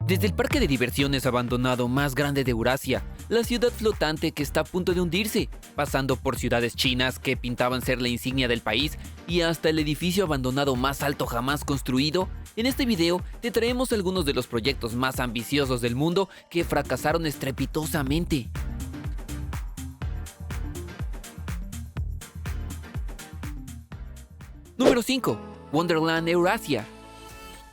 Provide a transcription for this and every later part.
Desde el parque de diversiones abandonado más grande de Eurasia, la ciudad flotante que está a punto de hundirse, pasando por ciudades chinas que pintaban ser la insignia del país y hasta el edificio abandonado más alto jamás construido, en este video te traemos algunos de los proyectos más ambiciosos del mundo que fracasaron estrepitosamente. Número 5. Wonderland Eurasia.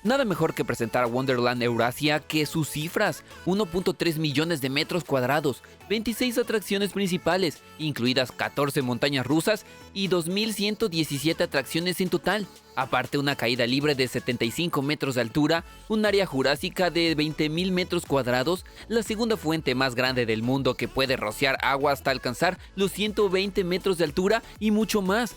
Nada mejor que presentar a Wonderland Eurasia que sus cifras: 1.3 millones de metros cuadrados, 26 atracciones principales, incluidas 14 montañas rusas y 2.117 atracciones en total. Aparte, una caída libre de 75 metros de altura, un área jurásica de 20.000 metros cuadrados, la segunda fuente más grande del mundo que puede rociar agua hasta alcanzar los 120 metros de altura y mucho más.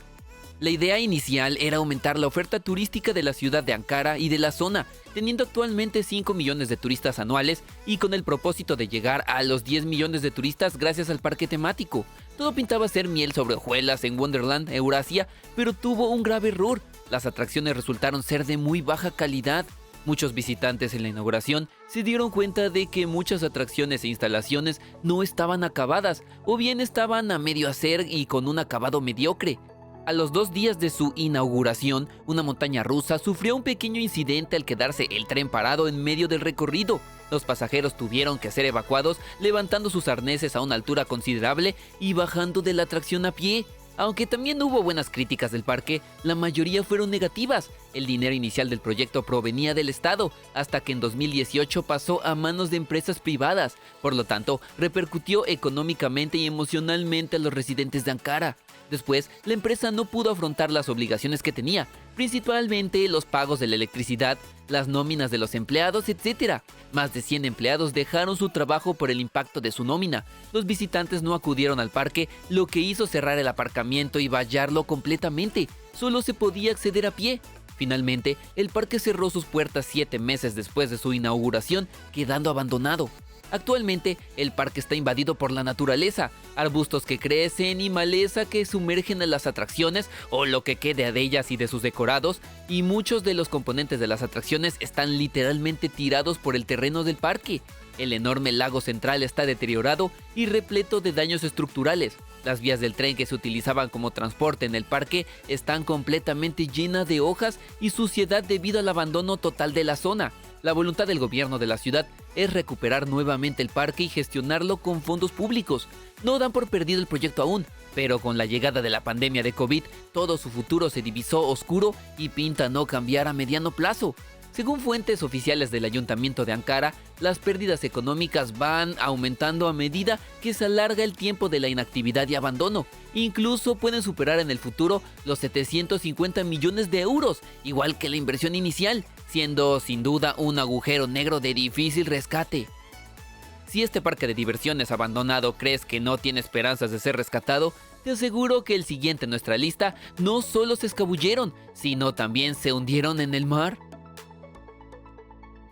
La idea inicial era aumentar la oferta turística de la ciudad de Ankara y de la zona, teniendo actualmente 5 millones de turistas anuales y con el propósito de llegar a los 10 millones de turistas gracias al parque temático. Todo pintaba ser miel sobre hojuelas en Wonderland Eurasia, pero tuvo un grave error. Las atracciones resultaron ser de muy baja calidad. Muchos visitantes en la inauguración se dieron cuenta de que muchas atracciones e instalaciones no estaban acabadas, o bien estaban a medio hacer y con un acabado mediocre. A los 2 días de su inauguración, una montaña rusa sufrió un pequeño incidente al quedarse el tren parado en medio del recorrido. Los pasajeros tuvieron que ser evacuados levantando sus arneses a una altura considerable y bajando de la atracción a pie. Aunque también hubo buenas críticas del parque, la mayoría fueron negativas. El dinero inicial del proyecto provenía del Estado, hasta que en 2018 pasó a manos de empresas privadas. Por lo tanto, repercutió económicamente y emocionalmente a los residentes de Ankara. Después, la empresa no pudo afrontar las obligaciones que tenía, principalmente los pagos de la electricidad, las nóminas de los empleados, etc. Más de 100 empleados dejaron su trabajo por el impacto de su nómina. Los visitantes no acudieron al parque, lo que hizo cerrar el aparcamiento y vallarlo completamente. Solo se podía acceder a pie. Finalmente, el parque cerró sus puertas 7 meses después de su inauguración, quedando abandonado. Actualmente, el parque está invadido por la naturaleza, arbustos que crecen y maleza que sumergen a las atracciones o lo que quede de ellas y de sus decorados, y muchos de los componentes de las atracciones están literalmente tirados por el terreno del parque. El enorme lago central está deteriorado y repleto de daños estructurales. Las vías del tren que se utilizaban como transporte en el parque están completamente llenas de hojas y suciedad debido al abandono total de la zona. La voluntad del gobierno de la ciudad es recuperar nuevamente el parque y gestionarlo con fondos públicos. No dan por perdido el proyecto aún, pero con la llegada de la pandemia de COVID, todo su futuro se divisó oscuro y pinta no cambiar a mediano plazo. Según fuentes oficiales del Ayuntamiento de Ankara, las pérdidas económicas van aumentando a medida que se alarga el tiempo de la inactividad y abandono. Incluso pueden superar en el futuro los 750 millones de euros, igual que la inversión inicial, siendo sin duda un agujero negro de difícil rescate. Si este parque de diversiones abandonado crees que no tiene esperanzas de ser rescatado, te aseguro que el siguiente en nuestra lista no solo se escabulleron, sino también se hundieron en el mar.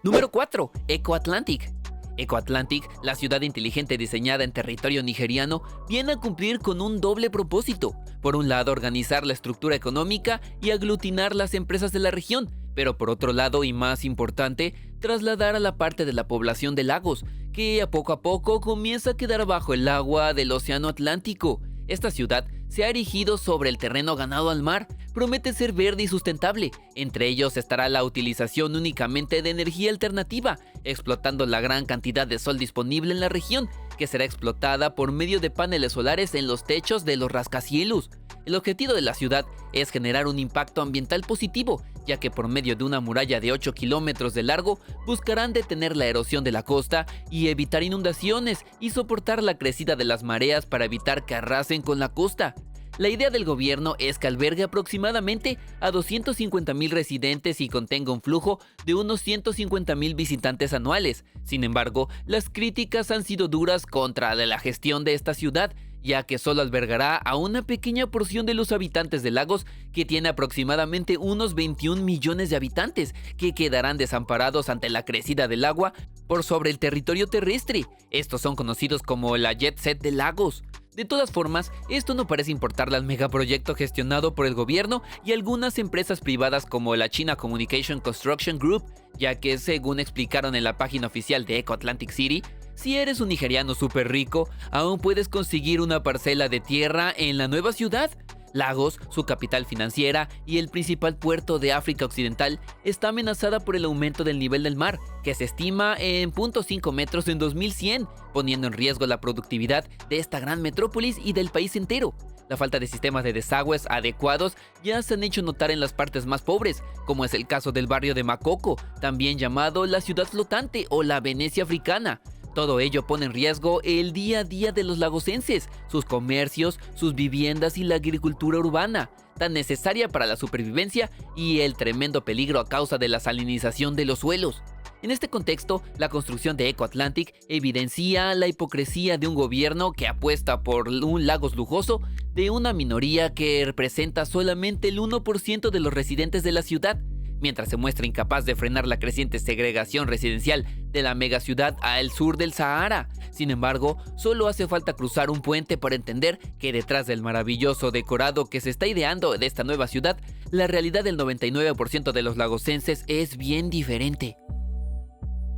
Número 4. Eco Atlantic. Eco Atlantic, la ciudad inteligente diseñada en territorio nigeriano, viene a cumplir con un doble propósito. Por un lado, organizar la estructura económica y aglutinar las empresas de la región, pero por otro lado, y más importante, trasladar a la parte de la población de Lagos, que a poco comienza a quedar bajo el agua del Océano Atlántico. Esta ciudad se ha erigido sobre el terreno ganado al mar, promete ser verde y sustentable. Entre ellos estará la utilización únicamente de energía alternativa, explotando la gran cantidad de sol disponible en la región, que será explotada por medio de paneles solares en los techos de los rascacielos. El objetivo de la ciudad es generar un impacto ambiental positivo, ya que por medio de una muralla de 8 kilómetros de largo buscarán detener la erosión de la costa y evitar inundaciones y soportar la crecida de las mareas para evitar que arrasen con la costa. La idea del gobierno es que albergue aproximadamente a 250.000 residentes y contenga un flujo de unos 150.000 visitantes anuales. Sin embargo, las críticas han sido duras contra la gestión de esta ciudad, ya que solo albergará a una pequeña porción de los habitantes de Lagos, que tiene aproximadamente unos 21 millones de habitantes, que quedarán desamparados ante la crecida del agua por sobre el territorio terrestre. Estos son conocidos como la Jet Set de Lagos. De todas formas, esto no parece importarle al megaproyecto gestionado por el gobierno y algunas empresas privadas como la China Communication Construction Group, ya que según explicaron en la página oficial de Eco Atlantic City, si eres un nigeriano súper rico, aún puedes conseguir una parcela de tierra en la nueva ciudad. Lagos, su capital financiera y el principal puerto de África Occidental, está amenazada por el aumento del nivel del mar, que se estima en 0.5 metros en 2100, poniendo en riesgo la productividad de esta gran metrópolis y del país entero. La falta de sistemas de desagües adecuados ya se han hecho notar en las partes más pobres, como es el caso del barrio de Makoko, también llamado la ciudad flotante o la Venecia africana. Todo ello pone en riesgo el día a día de los lagosenses, sus comercios, sus viviendas y la agricultura urbana, tan necesaria para la supervivencia, y el tremendo peligro a causa de la salinización de los suelos. En este contexto, la construcción de Eco Atlantic evidencia la hipocresía de un gobierno que apuesta por un lagos lujoso de una minoría que representa solamente el 1% de los residentes de la ciudad, mientras se muestra incapaz de frenar la creciente segregación residencial de la megaciudad al sur del Sahara. Sin embargo, solo hace falta cruzar un puente para entender que detrás del maravilloso decorado que se está ideando de esta nueva ciudad, la realidad del 99% de los lagosenses es bien diferente.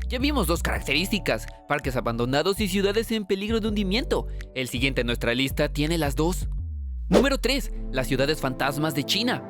Ya vimos dos características: parques abandonados y ciudades en peligro de hundimiento. El siguiente en nuestra lista tiene las dos. Número 3. Las ciudades fantasmas de China.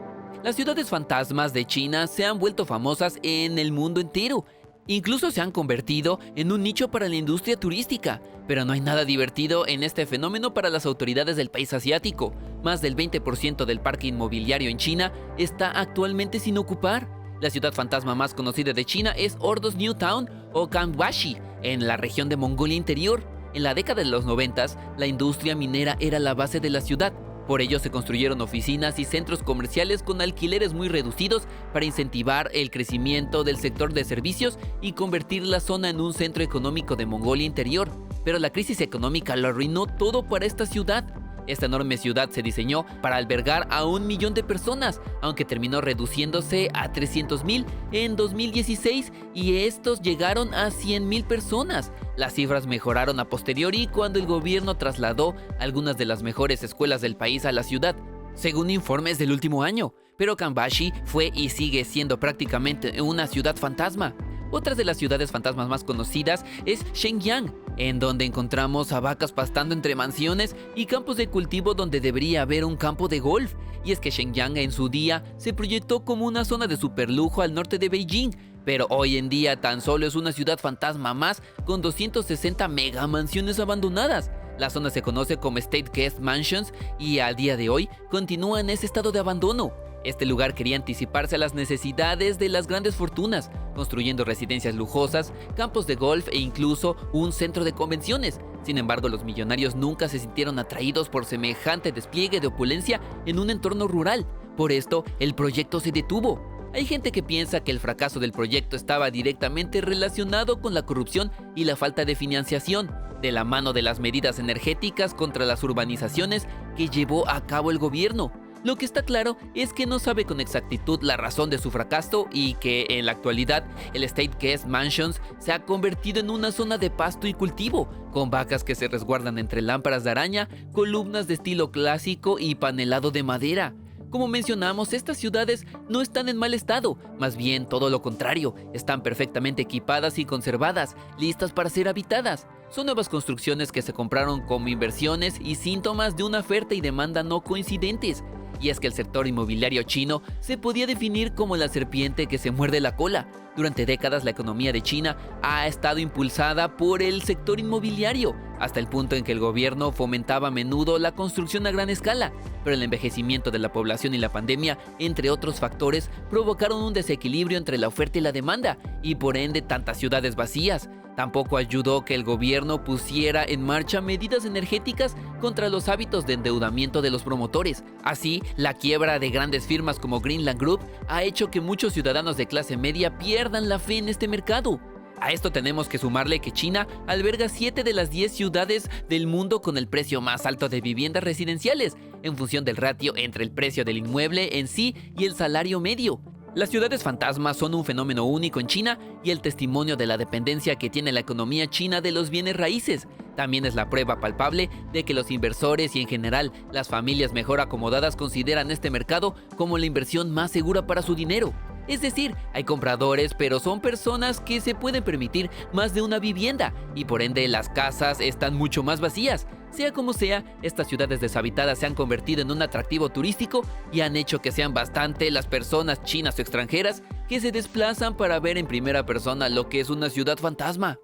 Las ciudades fantasmas de China se han vuelto famosas en el mundo entero. Incluso se han convertido en un nicho para la industria turística. Pero no hay nada divertido en este fenómeno para las autoridades del país asiático. Más del 20% del parque inmobiliario en China está actualmente sin ocupar. La ciudad fantasma más conocida de China es Ordos New Town o Cambashi, en la región de Mongolia Interior. En la década de los 90, la industria minera era la base de la ciudad. Por ello se construyeron oficinas y centros comerciales con alquileres muy reducidos para incentivar el crecimiento del sector de servicios y convertir la zona en un centro económico de Mongolia Interior. Pero la crisis económica lo arruinó todo para esta ciudad. Esta enorme ciudad se diseñó para albergar a 1 millón de personas, aunque terminó reduciéndose a 300,000 en 2016 y estos llegaron a 100,000 personas. Las cifras mejoraron a posteriori cuando el gobierno trasladó algunas de las mejores escuelas del país a la ciudad, según informes del último año. Pero Cambashi fue y sigue siendo prácticamente una ciudad fantasma. Otra de las ciudades fantasmas más conocidas es Shenyang, en donde encontramos a vacas pastando entre mansiones y campos de cultivo donde debería haber un campo de golf. Y es que Shenyang en su día se proyectó como una zona de superlujo al norte de Beijing, pero hoy en día tan solo es una ciudad fantasma más con 260 mega mansiones abandonadas. La zona se conoce como State Guest Mansions y al día de hoy continúa en ese estado de abandono. Este lugar quería anticiparse a las necesidades de las grandes fortunas, construyendo residencias lujosas, campos de golf e incluso un centro de convenciones. Sin embargo, los millonarios nunca se sintieron atraídos por semejante despliegue de opulencia en un entorno rural. Por esto, el proyecto se detuvo. Hay gente que piensa que el fracaso del proyecto estaba directamente relacionado con la corrupción y la falta de financiación, de la mano de las medidas energéticas contra las urbanizaciones que llevó a cabo el gobierno. Lo que está claro es que no sabe con exactitud la razón de su fracaso y que en la actualidad el State Guest Mansions se ha convertido en una zona de pasto y cultivo, con vacas que se resguardan entre lámparas de araña, columnas de estilo clásico y panelado de madera. Como mencionamos, estas ciudades no están en mal estado, más bien todo lo contrario, están perfectamente equipadas y conservadas, listas para ser habitadas. Son nuevas construcciones que se compraron como inversiones y síntomas de una oferta y demanda no coincidentes. Y es que el sector inmobiliario chino se podía definir como la serpiente que se muerde la cola. Durante décadas la economía de China ha estado impulsada por el sector inmobiliario, hasta el punto en que el gobierno fomentaba a menudo la construcción a gran escala, pero el envejecimiento de la población y la pandemia, entre otros factores, provocaron un desequilibrio entre la oferta y la demanda, y por ende tantas ciudades vacías. Tampoco ayudó que el gobierno pusiera en marcha medidas energéticas contra los hábitos de endeudamiento de los promotores. Así, la quiebra de grandes firmas como Greenland Group ha hecho que muchos ciudadanos de clase media pierdan la fe en este mercado. A esto tenemos que sumarle que China alberga 7 de las 10 ciudades del mundo con el precio más alto de viviendas residenciales, en función del ratio entre el precio del inmueble en sí y el salario medio. Las ciudades fantasmas son un fenómeno único en China y el testimonio de la dependencia que tiene la economía china de los bienes raíces. También es la prueba palpable de que los inversores y en general las familias mejor acomodadas consideran este mercado como la inversión más segura para su dinero. Es decir, hay compradores, pero son personas que se pueden permitir más de una vivienda y por ende las casas están mucho más vacías. Sea como sea, estas ciudades deshabitadas se han convertido en un atractivo turístico y han hecho que sean bastante las personas chinas o extranjeras que se desplazan para ver en primera persona lo que es una ciudad fantasma.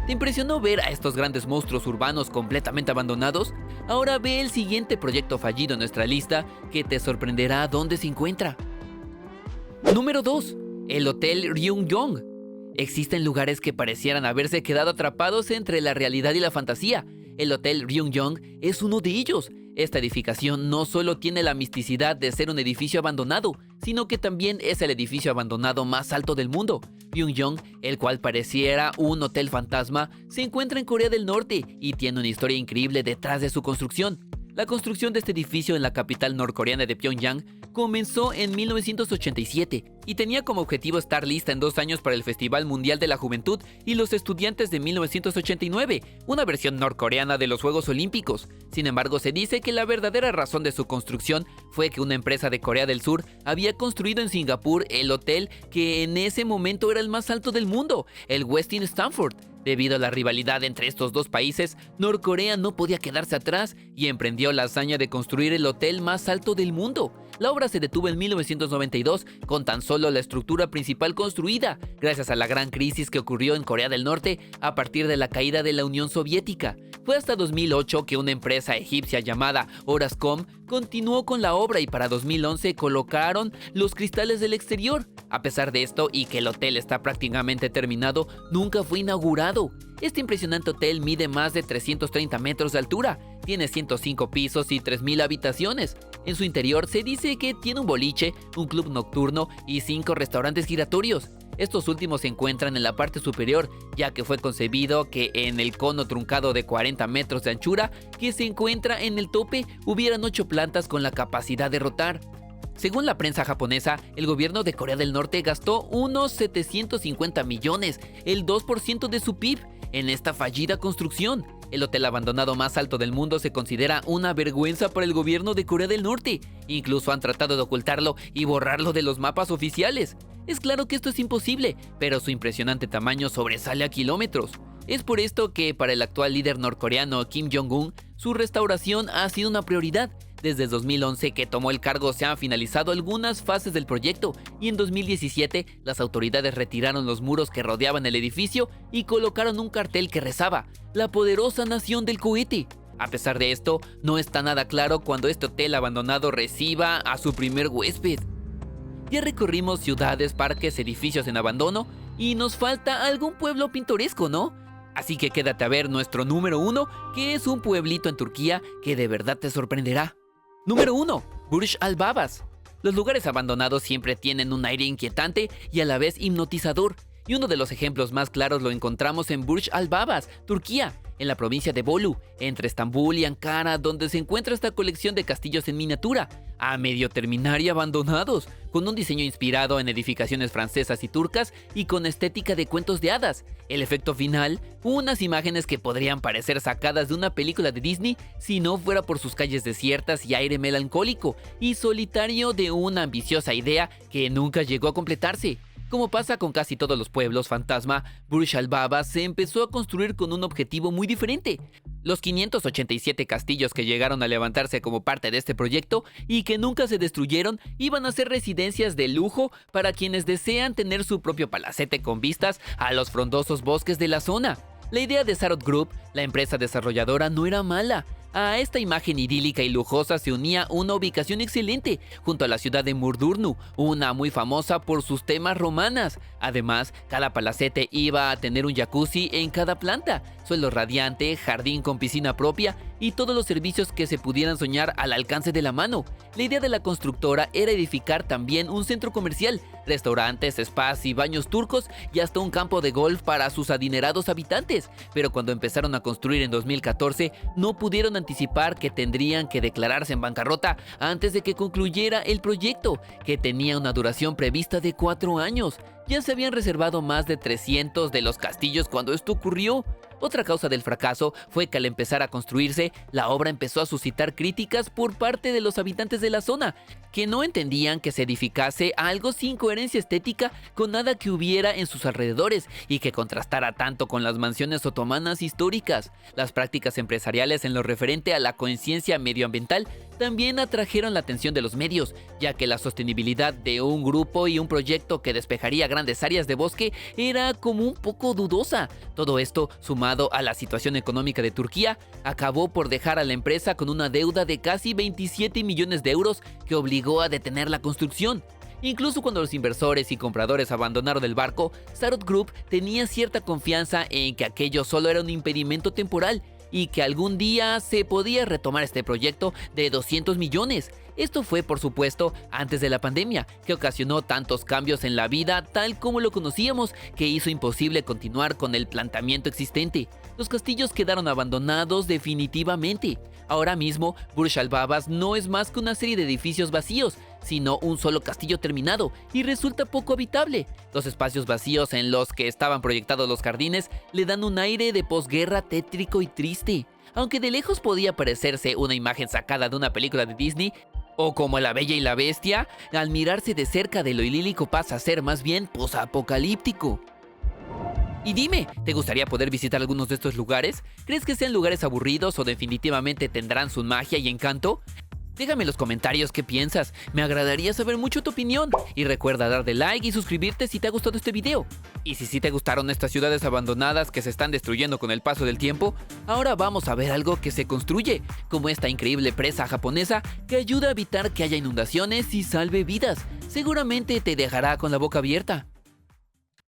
¿Te impresionó ver a estos grandes monstruos urbanos completamente abandonados? Ahora ve el siguiente proyecto fallido en nuestra lista que te sorprenderá dónde se encuentra. Número 2. El Hotel Ryungyong. Existen lugares que parecieran haberse quedado atrapados entre la realidad y la fantasía. El Hotel Ryungyong es uno de ellos. Esta edificación no solo tiene la misticidad de ser un edificio abandonado, sino que también es el edificio abandonado más alto del mundo. Ryungyong, el cual pareciera un hotel fantasma, se encuentra en Corea del Norte y tiene una historia increíble detrás de su construcción. La construcción de este edificio en la capital norcoreana de Pyongyang comenzó en 1987 y tenía como objetivo estar lista en 2 años para el Festival Mundial de la Juventud y los Estudiantes de 1989, una versión norcoreana de los Juegos Olímpicos. Sin embargo, se dice que la verdadera razón de su construcción fue que una empresa de Corea del Sur había construido en Singapur el hotel que en ese momento era el más alto del mundo, el Westin Stanford. Debido a la rivalidad entre estos dos países, Norcorea no podía quedarse atrás y emprendió la hazaña de construir el hotel más alto del mundo. La obra se detuvo en 1992 con tan solo la estructura principal construida, gracias a la gran crisis que ocurrió en Corea del Norte a partir de la caída de la Unión Soviética. Fue hasta 2008 que una empresa egipcia llamada Orascom continuó con la obra y para 2011 colocaron los cristales del exterior. A pesar de esto y que el hotel está prácticamente terminado, nunca fue inaugurado. Este impresionante hotel mide más de 330 metros de altura, tiene 105 pisos y 3.000 habitaciones. En su interior se dice que tiene un boliche, un club nocturno y 5 restaurantes giratorios. Estos últimos se encuentran en la parte superior, ya que fue concebido que en el cono truncado de 40 metros de anchura que se encuentra en el tope hubieran 8 plantas con la capacidad de rotar. Según la prensa japonesa, el gobierno de Corea del Norte gastó unos 750 millones, el 2% de su PIB, en esta fallida construcción. El hotel abandonado más alto del mundo se considera una vergüenza para el gobierno de Corea del Norte. Incluso han tratado de ocultarlo y borrarlo de los mapas oficiales. Es claro que esto es imposible, pero su impresionante tamaño sobresale a kilómetros. Es por esto que para el actual líder norcoreano Kim Jong-un, su restauración ha sido una prioridad. Desde el 2011 que tomó el cargo se han finalizado algunas fases del proyecto y en 2017 las autoridades retiraron los muros que rodeaban el edificio y colocaron un cartel que rezaba "La poderosa nación del cohete". A pesar de esto, no está nada claro cuando este hotel abandonado reciba a su primer huésped. Ya recorrimos ciudades, parques, edificios en abandono y nos falta algún pueblo pintoresco, ¿no? Así que quédate a ver nuestro número 1, que es un pueblito en Turquía que de verdad te sorprenderá. Número 1. Burj Al Babas. Los lugares abandonados siempre tienen un aire inquietante y a la vez hipnotizador. Y uno de los ejemplos más claros lo encontramos en Burj Al Babas, Turquía, en la provincia de Bolu, entre Estambul y Ankara, donde se encuentra esta colección de castillos en miniatura, a medio terminar y abandonados, con un diseño inspirado en edificaciones francesas y turcas y con estética de cuentos de hadas. El efecto final, unas imágenes que podrían parecer sacadas de una película de Disney si no fuera por sus calles desiertas y aire melancólico y solitario de una ambiciosa idea que nunca llegó a completarse. Como pasa con casi todos los pueblos fantasma, Burj Al Babas se empezó a construir con un objetivo muy diferente. Los 587 castillos que llegaron a levantarse como parte de este proyecto y que nunca se destruyeron iban a ser residencias de lujo para quienes desean tener su propio palacete con vistas a los frondosos bosques de la zona. La idea de Sarot Group, la empresa desarrolladora, no era mala. A esta imagen idílica y lujosa se unía una ubicación excelente junto a la ciudad de Murdurnu, una muy famosa por sus temas romanas. Además, cada palacete iba a tener un jacuzzi en cada planta, suelo radiante, jardín con piscina propia y todos los servicios que se pudieran soñar al alcance de la mano. La idea de la constructora era edificar también un centro comercial, restaurantes, spas y baños turcos y hasta un campo de golf para sus adinerados habitantes. Pero cuando empezaron a construir en 2014, no pudieron anticipar que tendrían que declararse en bancarrota antes de que concluyera el proyecto, que tenía una duración prevista de 4 años. Ya se habían reservado más de 300 de los castillos cuando esto ocurrió. Otra causa del fracaso fue que al empezar a construirse, la obra empezó a suscitar críticas por parte de los habitantes de la zona, que no entendían que se edificase algo sin coherencia estética con nada que hubiera en sus alrededores y que contrastara tanto con las mansiones otomanas históricas. Las prácticas empresariales en lo referente a la conciencia medioambiental también atrajeron la atención de los medios, ya que la sostenibilidad de un grupo y un proyecto que despejaría grandes áreas de bosque era como un poco dudosa. Todo esto, sumado a la situación económica de Turquía, acabó por dejar a la empresa con una deuda de casi 27 millones de euros que obligó a detener la construcción. Incluso cuando los inversores y compradores abandonaron el barco, Sarot Group tenía cierta confianza en que aquello solo era un impedimento temporal y que algún día se podía retomar este proyecto de 200 millones. Esto fue, por supuesto, antes de la pandemia, que ocasionó tantos cambios en la vida tal como lo conocíamos, que hizo imposible continuar con el planteamiento existente. Los castillos quedaron abandonados definitivamente. Ahora mismo, Burj Al Babas no es más que una serie de edificios vacíos, sino un solo castillo terminado, y resulta poco habitable. Los espacios vacíos en los que estaban proyectados los jardines le dan un aire de posguerra tétrico y triste. Aunque de lejos podía parecerse una imagen sacada de una película de Disney, o como La Bella y la Bestia, al mirarse de cerca de lo idílico pasa a ser más bien posapocalíptico. Y dime, ¿te gustaría poder visitar algunos de estos lugares? ¿Crees que sean lugares aburridos o definitivamente tendrán su magia y encanto? Déjame en los comentarios qué piensas, me agradaría saber mucho tu opinión. Y recuerda darle like y suscribirte si te ha gustado este video. Y si sí te gustaron estas ciudades abandonadas que se están destruyendo con el paso del tiempo, ahora vamos a ver algo que se construye, como esta increíble presa japonesa que ayuda a evitar que haya inundaciones y salve vidas. Seguramente te dejará con la boca abierta.